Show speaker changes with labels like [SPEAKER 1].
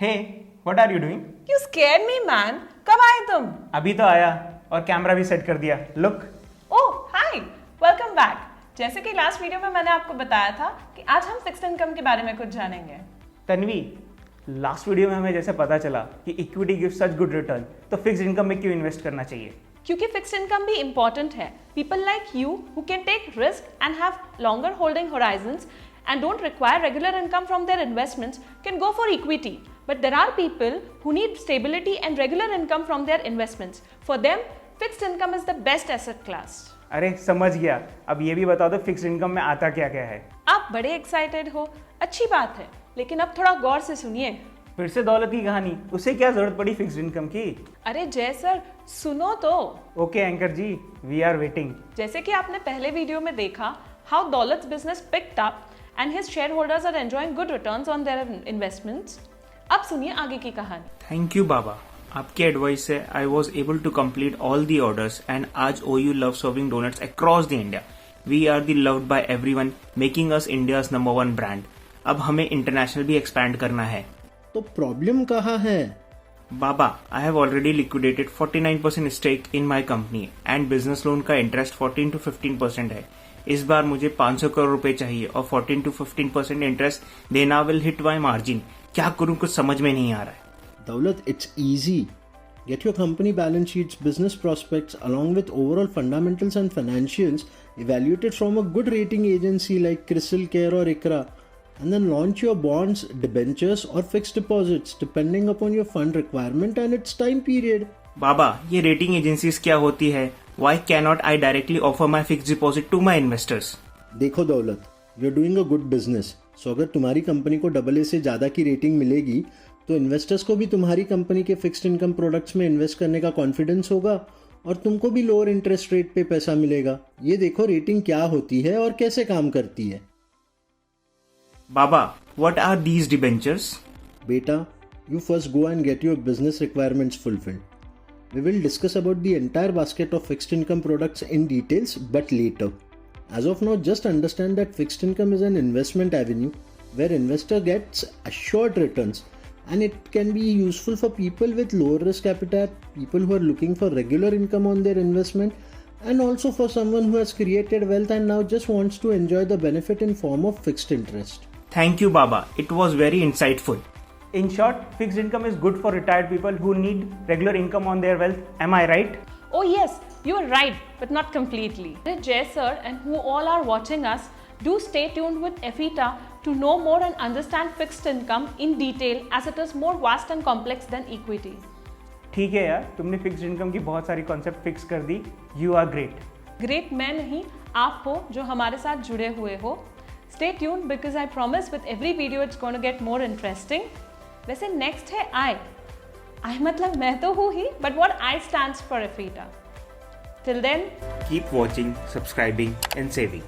[SPEAKER 1] Hey, what are you doing?
[SPEAKER 2] You scared me, man. कब आए तुम?
[SPEAKER 1] अभी तो आया और कैमरा भी सेट कर दिया. Look.
[SPEAKER 2] Oh, hi. Welcome back. जैसे कि लास्ट वीडियो में मैंने आपको बताया था कि आज हम फिक्स्ड इनकम के बारे में कुछ जानेंगे.
[SPEAKER 1] तन्वी, लास्ट वीडियो में हमें जैसे पता चला कि equity gives such good return, तो फिक्स्ड इनकम में क्यों इन्वेस्ट करना चाहिए?
[SPEAKER 2] क्योंकि फिक्स्ड इनकम भी इम्पोर्टेंट है. People like you who can take risk and have longer holding horizons and don't require regular income from their investments can go for equity. But there are people who need stability and regular income from their investments. For them, fixed income is the best asset class.
[SPEAKER 1] अरे समझ गया. अब ये भी बता दो fixed income में आता क्या क्या है?
[SPEAKER 2] आप बड़े एक्साइटेड हो, अच्छी बात है, लेकिन अब थोड़ा गौर से सुनिए.
[SPEAKER 1] फिर से दौलत की कहानी, उसे क्या जरूरत पड़ी फिक्स्ड इनकम की?
[SPEAKER 2] अरे जय सर, सुनो तो.
[SPEAKER 1] Okay anchor ji, we are waiting.
[SPEAKER 2] जैसे कि आपने पहले वीडियो में देखा, how Daulat's business picked up and his shareholders are enjoying good returns on their investments. अब सुनिए आगे की कहानी.
[SPEAKER 3] थैंक यू बाबा, आपके एडवाइस से I was able to complete all the orders and आज OU love serving doughnuts across the India. We are the loved by everyone, making us India's number 1 brand. अब हमें इंटरनेशनल भी expand करना है.
[SPEAKER 4] तो problem कहाँ है?
[SPEAKER 3] बाबा, I have already liquidated 49% stake in my company and business loan का इंटरेस्ट 14 to 15% है. इस बार मुझे 500 करोड़ रुपए चाहिए और 14 to 15% इंटरेस्ट देना विल हिट माई मार्जिन. क्या करूं, कुछ समझ में नहीं आ रहा है.
[SPEAKER 4] Daulat, it's easy. Get your company balance sheets, business prospects, along with overall fundamentals and financials evaluated from a good rating agency like Crisil Care or ICRA, and then launch your bonds, debentures, or fixed deposits depending upon your fund requirement and its time period.
[SPEAKER 3] बाबा, ये rating agencies क्या होती है? Why cannot I directly offer my fixed deposit to my investors?
[SPEAKER 4] देखो दौलत, you're doing a good business. So अगर तुम्हारी company को AA से ज़्यादा की रेटिंग मिलेगी तो इन्वेस्टर्स को भी तुम्हारी कंपनी के फिक्स्ड इनकम प्रोडक्ट्स में इन्वेस्ट करने का कॉन्फिडेंस होगा और तुमको भी लोअर इंटरेस्ट रेट पे पैसा मिलेगा. ये देखो रेटिंग क्या होती है और कैसे काम करती है.
[SPEAKER 3] बाबा, what are these debentures?
[SPEAKER 4] बेटा, you first go and get your business requirements fulfilled. We will discuss about the entire basket of fixed income products in details but later. As of now, just understand that fixed income is an investment avenue where investor gets assured returns, and it can be useful for people with lower risk appetite, people who are looking for regular income on their investment, and also for someone who has created wealth and now just wants to enjoy the benefit in form of fixed interest.
[SPEAKER 3] Thank you, Baba. It was very insightful.
[SPEAKER 1] In short, fixed income is good for retired people who need regular income on their wealth. Am I right?
[SPEAKER 2] Oh yes, you are right, but not completely. Jay sir and who all are watching us, do stay tuned with EFITA to know more and understand fixed income in detail as it is more vast and complex than equity.
[SPEAKER 1] ठीक है यार, तुमने fixed income की बहुत सारी concept fix कर दी. You are great.
[SPEAKER 2] Great मैं नहीं, आप हो जो हमारे साथ जुड़े हुए हो. Stay tuned because I promise with every video it's going to get more interesting. वैसे नेक्स्ट है I मतलब मैं तो हूँ ही, but what I stands for EFITA. Till then,
[SPEAKER 3] Keep watching, subscribing, and saving.